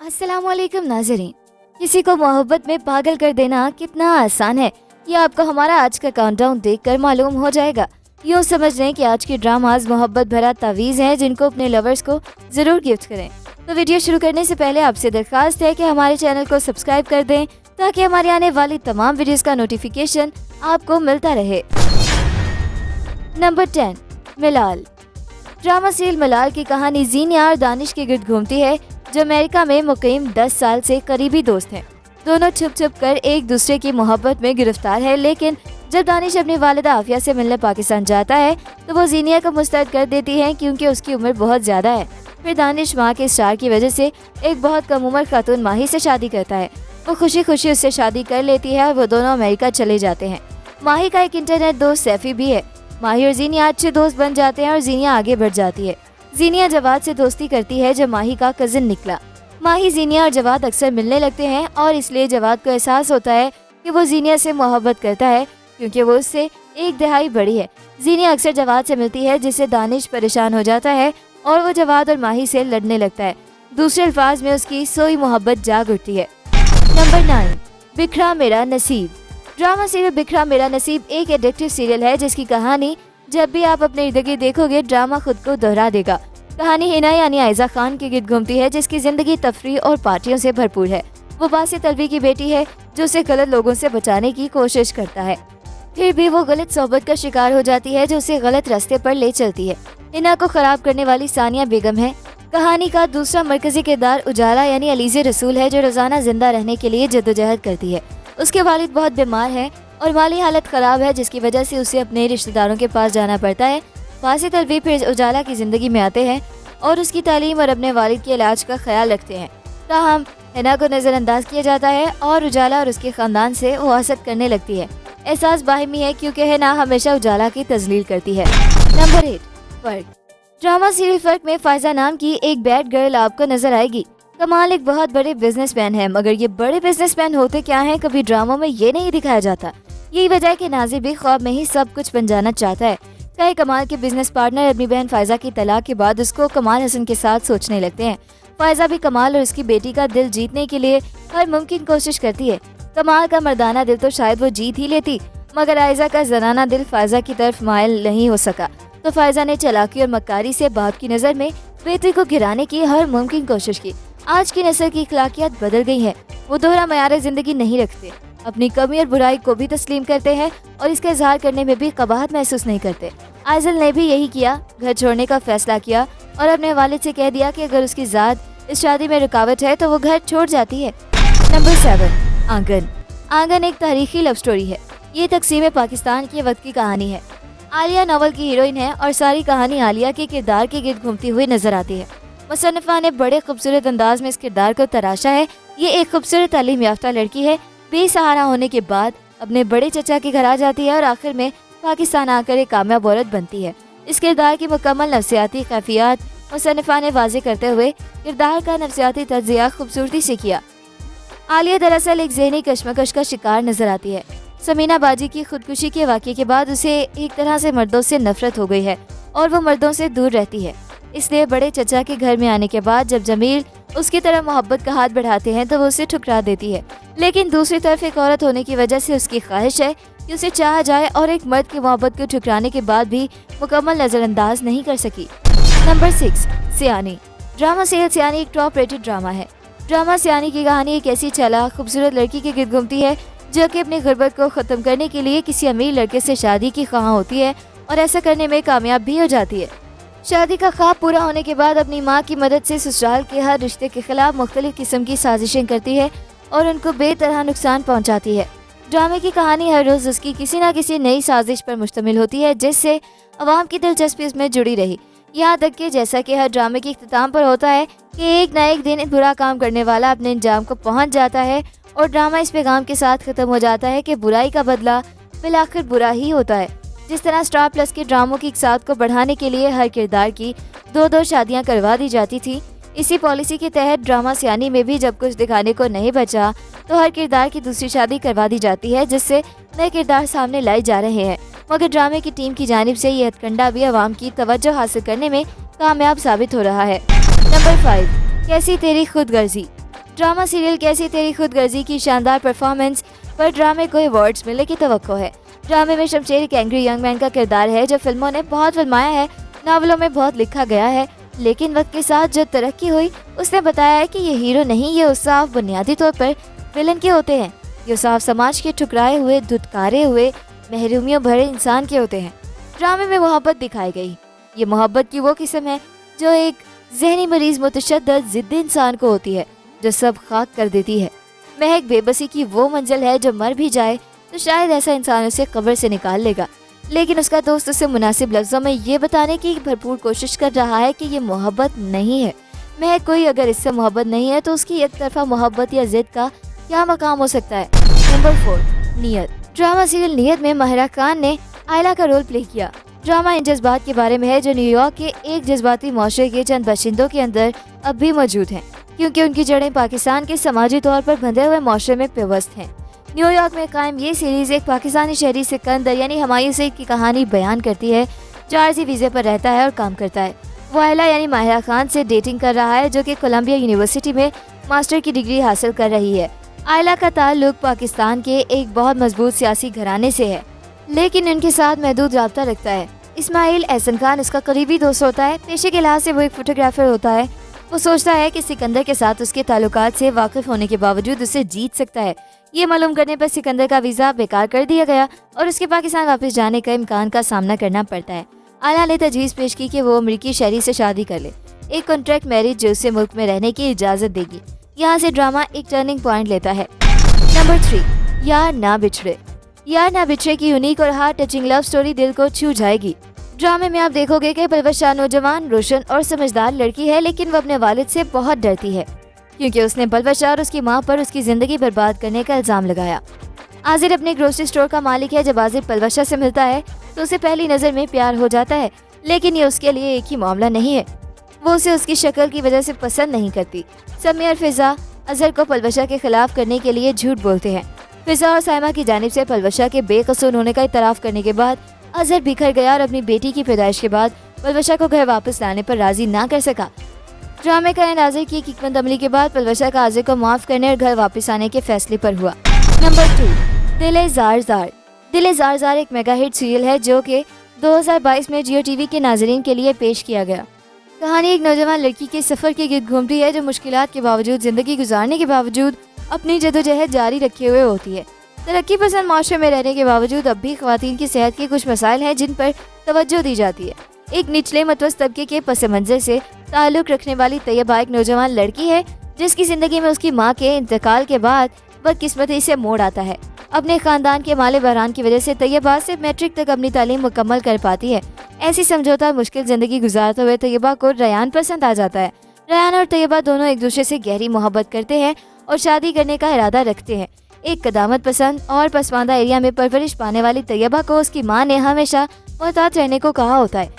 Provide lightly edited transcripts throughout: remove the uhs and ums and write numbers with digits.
अस्सलाम वालेकुम नाज़रीन। किसी को मोहब्बत में पागल कर देना कितना आसान है, ये आपको हमारा आज का काउंटडाउन देखकर मालूम हो जाएगा। यूँ समझ लें कि आज की ड्रामाज मोहब्बत भरा तावीज़ हैं जिनको अपने लवर्स को ज़रूर गिफ्ट करें। तो वीडियो शुरू करने से पहले आपसे दरख्वास्त है कि हमारे चैनल को सब्सक्राइब कर दें ताकि हमारे आने वाली तमाम वीडियोस का नोटिफिकेशन आपको मिलता रहे। नंबर 10, मिलाल। ड्रामा सीरियल मिलाल की कहानी ज़ीनिया और दानिश के गिर्द घूमती है, जो अमेरिका में मुकीम 10 साल से करीबी दोस्त हैं। दोनों छुप छुप कर एक दूसरे की मोहब्बत में गिरफ्तार है, लेकिन जब दानिश अपनी वालिदा आफिया से मिलने पाकिस्तान जाता है तो वो ज़ीनिया को मुस्तरद कर देती है क्योंकि उसकी उम्र बहुत ज़्यादा है। फिर दानिश माँ के स्टार की वजह से एक बहुत कम उम्र खातून माही से शादी करता है। वो खुशी खुशी उससे शादी कर लेती है और वो दोनों अमेरिका चले जाते हैं। माही का एक इंटरनेट दोस्त सैफी भी है। माही और ज़ीनिया अच्छे दोस्त बन जाते हैं और ज़ीनिया आगे बढ़ जाती है। ज़ीनिया जवाद से दोस्ती करती है जब माही का कज़न निकला। माही ज़ीनिया और जवाद अक्सर मिलने लगते हैं और इसलिए जवाद को एहसास होता है कि वो ज़ीनिया से मोहब्बत करता है क्योंकि वो उससे एक दहाई बड़ी है। ज़ीनिया अक्सर जवाद से मिलती है जिससे दानिश परेशान हो जाता है और वो जवाद और माही से लड़ने लगता है। दूसरे अल्फाज में उसकी सोई मोहब्बत जाग उठती है। नंबर 9, बिखरा मेरा नसीब। ड्रामा सीरियल बिखरा मेरा नसीब एक एडिक्टिव सीरियल है जिसकी कहानी जब भी आप अपने इर्द गिर्द देखोगे ड्रामा खुद को दोहरा देगा। कहानी हिना यानी आयजा खान के गिर्द घूमती है जिसकी जिंदगी तफरीह और पार्टियों से भरपूर है। वो बासित तलवी की बेटी है जो उसे गलत लोगों से बचाने की कोशिश करता है, फिर भी वो गलत सोहबत का शिकार हो जाती है जो उसे गलत रास्ते पर ले चलती है। हिना को खराब करने वाली सानिया बेगम है। कहानी का दूसरा मरकजी किरदार उजाला यानी अलीज़े रसूल है जो रोजाना जिंदा रहने के लिए जद्दोजहद करती है। उसके वालिद बहुत बीमार है और माली हालत खराब है जिसकी वजह से उसे अपने रिश्तेदारों के पास जाना पड़ता है। बासित तलवी फिर उजाला की जिंदगी में आते हैं और उसकी तालीम और अपने वालिद के इलाज का ख्याल रखते हैं। ताहम हिना को नज़रअंदाज किया जाता है और उजाला और उसके ख़ानदान से वो हसद करने लगती है। एहसास बाहिमी है क्योंकि हिना हमेशा उजाला की तजलील करती है। नंबर 8, फर्क। ड्रामा सीरियल फर्क में फायजा नाम की एक बैड गर्ल आपको नजर आएगी। कमाल एक बहुत बड़े बिजनेसमैन है, मगर ये बड़े बिजनेसमैन होते क्या हैं कभी ड्रामों में ये नहीं दिखाया जाता। यही वजह है कि नाज़िर भी ख्वाब में ही सब कुछ बन जाना चाहता है। कई कमाल के बिजनेस पार्टनर अपनी बहन फायजा की तलाक के बाद उसको कमाल हसन के साथ सोचने लगते हैं। फायजा भी कमाल और उसकी बेटी का दिल जीतने के लिए हर मुमकिन कोशिश करती है। कमाल का मर्दाना दिल तो शायद वो जीत ही लेती, मगर आयजा का जनाना दिल फायजा की तरफ मायल नहीं हो सका। तो फायजा ने चालाकी और मक्कारी से बाप की नज़र में बेटी को गिराने की हर मुमकिन कोशिश की। आज की नस्ल की अखलाकियात बदल गई हैं। वो दोहरा मयार जिंदगी नहीं रखते, अपनी कमी और बुराई को भी तस्लीम करते हैं और इसका इजहार करने में भी कबाहत महसूस नहीं करते। आइजल ने भी यही किया, घर छोड़ने का फैसला किया और अपने वालिद से कह दिया कि अगर उसकी ज़ात इस शादी में रुकावट है तो वो घर छोड़ जाती है। नंबर 7, आंगन। आंगन एक तारीखी लव स्टोरी है। ये तकसीम पाकिस्तान के वक्त की कहानी है। आलिया नावल की हीरोइन है और सारी कहानी आलिया के किरदार के गिर्द घूमती हुई नजर आती है। मुसन्निफा ने बड़े खूबसूरत अंदाज में इस किरदार को तराशा है। ये एक खूबसूरत तालीम याफ्ता लड़की है, बेसहारा होने के बाद अपने बड़े चचा के घर आ जाती है और आखिर में पाकिस्तान आकर एक कामयाब औरत बनती है। इस किरदार की मुकम्मल नफ्सियाती कैफियत मुसन्निफा ने वाज़ेह करते हुए किरदार का नफ्सियाती तज्ज़िया खूबसूरती से किया। आलिया दरअसल एक ज़हनी कशमकश का शिकार नजर आती है। समीना बाजी की खुदकुशी के वाक़े के बाद उसे एक तरह से मर्दों से नफरत हो गई है और वो मर्दों से दूर रहती है। इसलिए बड़े चचा के घर में आने के बाद जब जमील उसकी तरफ मोहब्बत का हाथ बढ़ाते हैं तो वो उसे ठुकरा देती है। लेकिन दूसरी तरफ एक औरत होने की वजह से उसकी ख्वाहिश है कि उसे चाहा जाए और एक मर्द की मोहब्बत को ठुकराने के बाद भी मुकम्मल नज़रअंदाज नहीं कर सकी। नंबर 6, सियानी। ड्रामा सीरियल सियानी एक टॉप रेटेड ड्रामा है। ड्रामा सियानी की कहानी एक ऐसी चालाक खूबसूरत लड़की के गिर्द घूमती है जो कि अपनी गुर्बत को ख़त्म करने के लिए किसी अमीर लड़के से शादी की ख्वाह होती है और ऐसा करने में कामयाब भी हो जाती है। शादी का ख्वाब पूरा होने के बाद अपनी माँ की मदद से ससुराल के हर रिश्ते के खिलाफ मुख्तलिफ किस्म की साजिशें करती है और उनको बेतरह नुकसान पहुँचाती है। ड्रामे की कहानी हर रोज़ उसकी किसी न किसी नई साजिश पर मुश्तमिल होती है जिससे अवाम की दिलचस्पी उसमें जुड़ी रही। यहाँ तक कि जैसा कि हर ड्रामे के इख्तिताम पर होता है कि एक न एक दिन बुरा काम करने वाला अपने अंजाम को पहुँच जाता है और ड्रामा इस पैगाम के साथ ख़त्म हो जाता है कि बुराई का बदला बिलाखिर बुरा ही होता है। जिस तरह स्टार प्लस के ड्रामों की इकसात को बढ़ाने के लिए हर किरदार की 2-2 शादियां करवा दी जाती थी, इसी पॉलिसी के तहत ड्रामा सियानी में भी जब कुछ दिखाने को नहीं बचा तो हर किरदार की दूसरी शादी करवा दी जाती है जिससे नए किरदार सामने लाए जा रहे हैं। मगर ड्रामे की टीम की जानिब से यह हथकंडा भी आवाम की तवज्जो हासिल करने में कामयाब साबित हो रहा है। नंबर 5, कैसी तेरी खुदगर्जी। ड्रामा सीरियल कैसी तेरी खुदगर्जी की शानदार परफॉर्मेंस पर ड्रामे को अवार्ड्स मिलने की तवक्को है। ड्रामे में शमशेर एक एंग्री यंग मैन का किरदार है जो फिल्मों ने बहुत फिल्माया है, नावलों में बहुत लिखा गया है, लेकिन वक्त के साथ जो तरक्की हुई उसने बताया है कि ये हीरो नहीं, ये उसाफ बुनियादी तौर पर विलन के होते हैं। ये उसाफ समाज के ठुकराए हुए, धुतकारे हुए, महरूमियों भरे इंसान के होते हैं। ड्रामे में मोहब्बत दिखाई गई। ये मोहब्बत की वो किस्म है जो एक जहनी मरीज मुतशद्दिद जिद्दी इंसान को होती है, जो सब खाक कर देती है। महक बेबसी की वो मंजिल है जो मर भी जाए तो शायद ऐसा इंसान उसे कब्र से निकाल लेगा, लेकिन उसका दोस्त उसे मुनासिब लफ्ज़ों में ये बताने की भरपूर कोशिश कर रहा है कि ये मोहब्बत नहीं है। महक कोई अगर इससे मोहब्बत नहीं है तो उसकी एक तरफा मोहब्बत या जिद का क्या मकाम हो सकता है। नंबर 4, नियत। ड्रामा सीरियल नियत में माहिरा खान ने आयला का रोल प्ले किया। ड्रामा इन जज्बात के बारे में है जो न्यूयॉर्क के एक जज्बाती माशरे के चंद बाशिंदों के अंदर अब भी मौजूद हैं, क्योंकि उनकी जड़ें पाकिस्तान के समाजी तौर पर बंधे हुए माशरे में पेवस्त हैं। न्यूयॉर्क में कायम ये सीरीज एक पाकिस्तानी शहरी सिकंदर यानी हुमायूं सईद की कहानी बयान करती है जो आरजी वीज़े पर रहता है और काम करता है। वो आयला यानी माहिरा खान से डेटिंग कर रहा है जो कि कोलंबिया यूनिवर्सिटी में मास्टर की डिग्री हासिल कर रही है। आयला का ताल्लुक पाकिस्तान के एक बहुत मजबूत सियासी घराने से है, लेकिन इनके साथ महदूद राब्ता रखता है। इस्माइल एहसन खान उसका करीबी दोस्त होता है। पेशे के लिहाज से वो एक फोटोग्राफर होता है। वो सोचता है कि सिकंदर के साथ उसके ताल्लुकात से वाकिफ होने के बावजूद उसे जीत सकता है। ये मालूम करने पर सिकंदर का वीज़ा बेकार कर दिया गया और उसके पाकिस्तान वापस जाने का इम्कान का सामना करना पड़ता है। आयला ने तजवीज़ पेश की कि वो अमरीकी शहरी से शादी कर ले, एक कॉन्ट्रैक्ट मैरिज जो उसे मुल्क में रहने की इजाज़त देगी। यहाँ से ड्रामा एक टर्निंग पॉइंट लेता है। नंबर 3, यार ना बिछड़े। यार ना बिछड़े की यूनिक और हार्ट टचिंग लव स्टोरी दिल को छू जाएगी। ड्रामे में आप देखोगे कि परवशा नौजवान, रोशन और समझदार लड़की है, लेकिन वो अपने वालिद से बहुत डरती है क्योंकि उसने बलवशा और उसकी माँ पर उसकी जिंदगी बर्बाद करने का इल्जाम लगाया। आजिर अपने ग्रोसरी स्टोर का मालिक है। जब आजिर पलवशा से मिलता है तो उसे पहली नज़र में प्यार हो जाता है, लेकिन ये उसके लिए एक ही मामला नहीं है। वो उसे उसकी शक्ल की वजह से पसंद नहीं करती। समी और फिजा अजहर को पलवशा के खिलाफ करने के लिए झूठ बोलते हैं। फिजा और साइमा की जानिब से पलवशा के बेकसूर होने का इतराफ़ करने के बाद अजहर बिखर गया और अपनी बेटी की पैदाइश के बाद पलवशा को घर वापस लाने पर राजी ना कर सका। ड्रामे का एंड आजिर की हिकमत अमली के बाद पलवशा का आजिर को माफ़ करने और घर वापस आने के फैसले पर हुआ। नंबर 2, दिल जार जार। दिल जार जार एक मेगा हिट सीरियल है जो कि 2022 में जियो टीवी के नाजरीन के लिए पेश किया गया। कहानी एक नौजवान लड़की के सफ़र के गिर्द घूमती है जो मुश्किलात के बावजूद, ज़िंदगी गुजारने के बावजूद अपनी जदोजहद जारी रखे हुए होती है। तरक्की पसंद माशरे में रहने के बावजूद अब भी ख़वातीन की सेहत के कुछ मसाइल हैं जिन पर तवज्जो दी जाती है। एक निचले मतवस्त तबके के पस मंज़र से ताल्लुक़ रखने वाली तैयबा एक नौजवान लड़की है जिसकी ज़िंदगी में उसकी माँ के इंतकाल के बाद बदकिस्मती से मोड़ आता है। अपने ख़ानदान के माले बहरान की वजह से तैयबा सिर्फ मैट्रिक तक अपनी तालीम मुकम्मल कर पाती है। ऐसी समझौता मुश्किल ज़िंदगी गुजारते हुए तैयबा को रयान पसंद आ जाता है। रयान और तैयबा दोनों एक दूसरे से गहरी मोहब्बत करते हैं और शादी करने का इरादा रखते हैं। एक कदामत पसंद और पसमानदा एरिया में परवरिश पाने वाली तैयबा को उसकी माँ ने हमेशा मोहतात रहने को कहा होता है।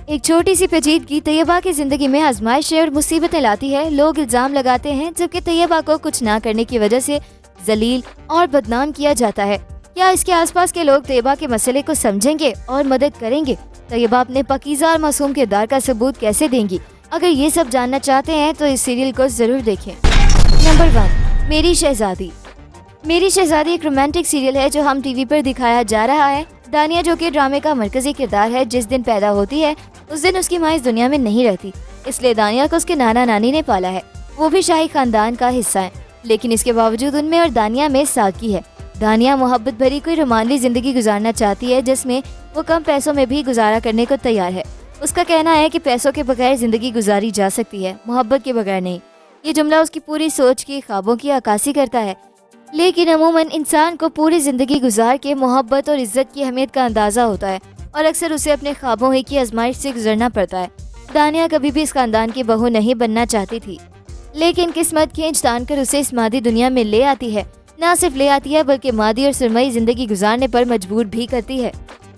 एक छोटी सी पेचीदगी तैयबा की जिंदगी में आजमाइशें और मुसीबतें लाती है। लोग इल्जाम लगाते हैं जबकि तैयबा को कुछ ना करने की वजह से जलील और बदनाम किया जाता है। क्या इसके आसपास के लोग तैयबा के मसले को समझेंगे और मदद करेंगे? तैयबा अपने पकीज़ा और मासूम किरदार का सबूत कैसे देंगी? अगर ये सब जानना चाहते हैं तो इस सीरियल को जरूर देखें। नंबर 1, मेरी शहजादी। मेरी शहजादी एक रोमांटिक सीरियल है जो हम टीवी पर दिखाया जा रहा है। दानिया जो कि ड्रामे का मरकजी किरदार है, जिस दिन पैदा होती है उस दिन उसकी माँ इस दुनिया में नहीं रहती, इसलिए दानिया को उसके नाना नानी ने पाला है। वो भी शाही खानदान का हिस्सा है, लेकिन इसके बावजूद उनमें और दानिया में सादगी है। दानिया मोहब्बत भरी कोई रोमांटिक जिंदगी गुजारना चाहती है जिसमें वो कम पैसों में भी गुजारा करने को तैयार है। उसका कहना है कि पैसों के बगैर जिंदगी गुजारी जा सकती है, मोहब्बत के बगैर नहीं। ये जुमला उसकी पूरी सोच की, ख्वाबों की अक्कासी करता है, लेकिन अमूमन इंसान को पूरी ज़िंदगी गुजार के मोहब्बत और इज़्ज़त की अहमियत का अंदाज़ा होता है और अक्सर उसे अपने ख्वाबों ही की आजमाइश से गुजरना पड़ता है। दानिया कभी भी इस खानदान की बहू नहीं बनना चाहती थी, लेकिन किस्मत खींच तान कर उसे इस मादी दुनिया में ले आती है। ना सिर्फ ले आती है बल्कि मादी और सुरमई ज़िंदगी गुजारने पर मजबूर भी करती है।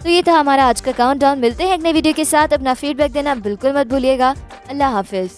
तो ये था हमारा आज का काउंटडाउन। मिलते हैं एक नई वीडियो के साथ। अपना फीडबैक देना बिल्कुल मत भूलिएगा। अल्लाह हाफिज़।